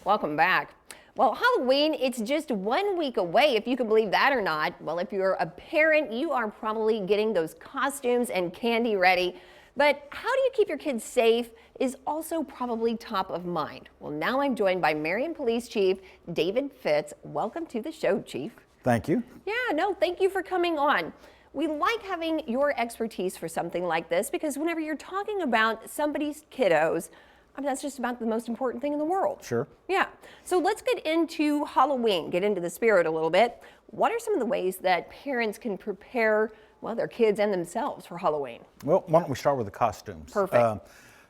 Welcome back. Well, Halloween, it's just 1 week away, if you can believe that or not. Well, if you're a parent, you are probably getting those costumes and candy ready. But how do you keep your kids safe is also probably top of mind. Well, now I'm joined by Marion Police Chief David Fitz. Welcome to the show, Chief. Thank you. Yeah, no, thank you for coming on. We like having your expertise for something like this because whenever you're talking about somebody's kiddos, that's just about the most important thing in the world. Sure. Yeah. So let's get into Halloween, get into the spirit a little bit. What are some of the ways that parents can prepare, well, their kids and themselves for Halloween? Well, why don't we start with the costumes? Perfect.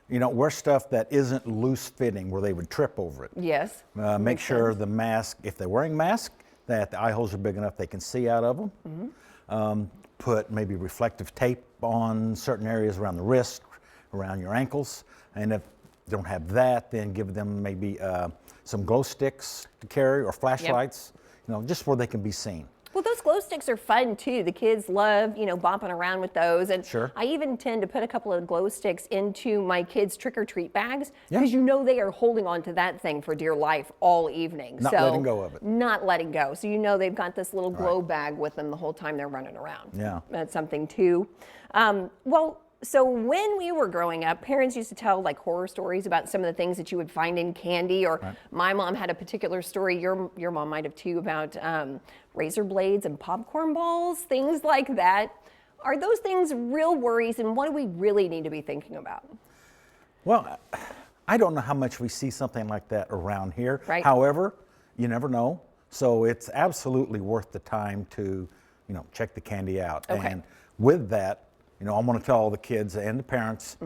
Wear stuff that isn't loose fitting where they would trip over it. Yes. Make sure the mask, if they're wearing masks, that the eye holes are big enough they can see out of them. Put maybe reflective tape on certain areas around the wrist, around your ankles. And if they don't have that, then give them maybe some glow sticks to carry or flashlights, just where they can be seen. Well, those glow sticks are fun too. The kids love, bopping around with those. And sure. I even tend to put a couple of glow sticks into my kids' trick-or-treat bags because they are holding on to that thing for dear life all evening. Not letting go of it. Not letting go. So they've got this little glow bag with them the whole time they're running around. Yeah. That's something too. So when we were growing up, parents used to tell like horror stories about some of the things that you would find in candy, or my mom had a particular story, your mom might have too, about razor blades and popcorn balls, things like that. Are those things real worries, and what do we really need to be thinking about? Well, I don't know how much we see something like that around here. Right. However, you never know. So it's absolutely worth the time to, check the candy out. Okay. And with that, I want to tell all the kids and the parents,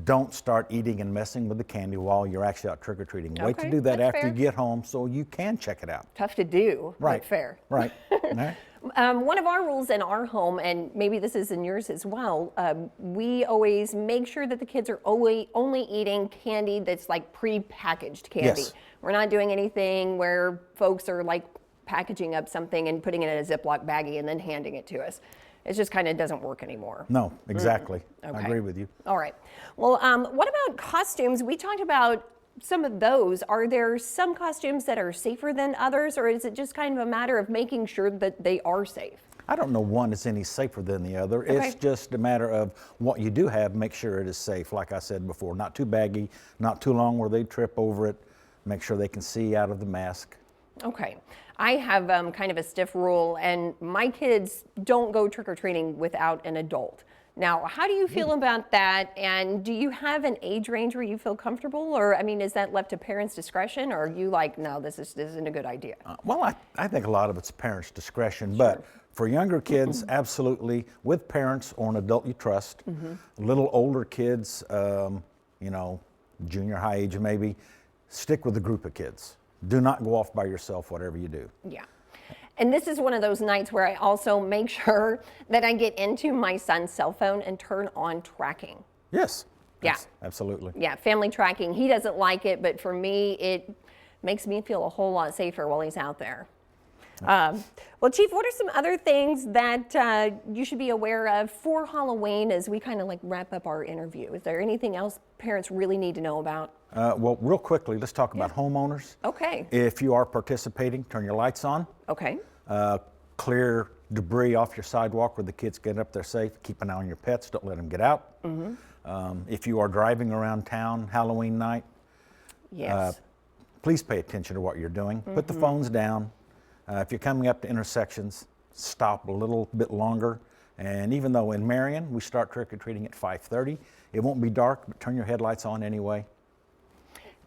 don't start eating and messing with the candy while you're actually out trick-or-treating. Wait to do that that's after fair. you get home so you can check it out. Tough to do, Right. but fair. Right. Right. One of our rules in our home, and maybe this is in yours as well, we always make sure that the kids are only eating candy that's like pre-packaged candy. Yes. We're not doing anything where folks are like packaging up something and putting it in a Ziploc baggie and then handing it to us. It just kind of doesn't work anymore. No, exactly. Okay. I agree with you. All right. Well, what about costumes? We talked about some of those. Are there some costumes that are safer than others, or is it just kind of a matter of making sure that they are safe? I don't know one is any safer than the other. Okay. It's just a matter of what you do have, make sure it is safe. Like I said before, not too baggy, not too long where they trip over it. Make sure they can see out of the mask. Okay. I have kind of a stiff rule, and my kids don't go trick-or-treating without an adult. Now, how do you feel about that? And do you have an age range where you feel comfortable? Or, is that left to parents' discretion? Or are you like, no, this isn't a good idea? I think a lot of it's parents' discretion, but for younger kids, absolutely, with parents or an adult you trust. Little older kids, junior high age maybe, stick with a group of kids. Do not go off by yourself, whatever you do. Yeah. And this is one of those nights where I also make sure that I get into my son's cell phone and turn on tracking. Yes. Yeah. Absolutely. Yeah, family tracking. He doesn't like it, but for me, it makes me feel a whole lot safer while he's out there. Well, Chief, what are some other things that you should be aware of for Halloween as we kind of like wrap up our interview? Is there anything else parents really need to know about? Well, real quickly, let's talk about homeowners. Okay. If you are participating, turn your lights on. Okay. Clear debris off your sidewalk where the kids get up there safe. Keep an eye on your pets. Don't let them get out. If you are driving around town Halloween night, Yes. please pay attention to what you're doing. Put the phones down. If you're coming up to intersections, stop a little bit longer. And even though in Marion we start trick-or-treating at 5:30, it won't be dark, but turn your headlights on anyway.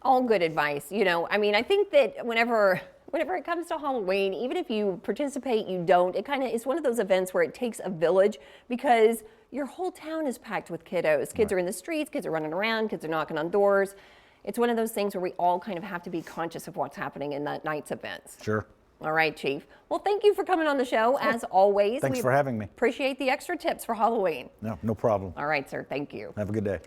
All good advice. I think that whenever it comes to Halloween, even if you participate, you don't, it's one of those events where it takes a village because your whole town is packed with kiddos. Kids are in the streets, kids are running around, kids are knocking on doors. It's one of those things where we all kind of have to be conscious of what's happening in that night's events. Sure. All right, Chief. Well, thank you for coming on the show, as always. Thanks for having me. Appreciate the extra tips for Halloween. No problem. All right, sir. Thank you. Have a good day.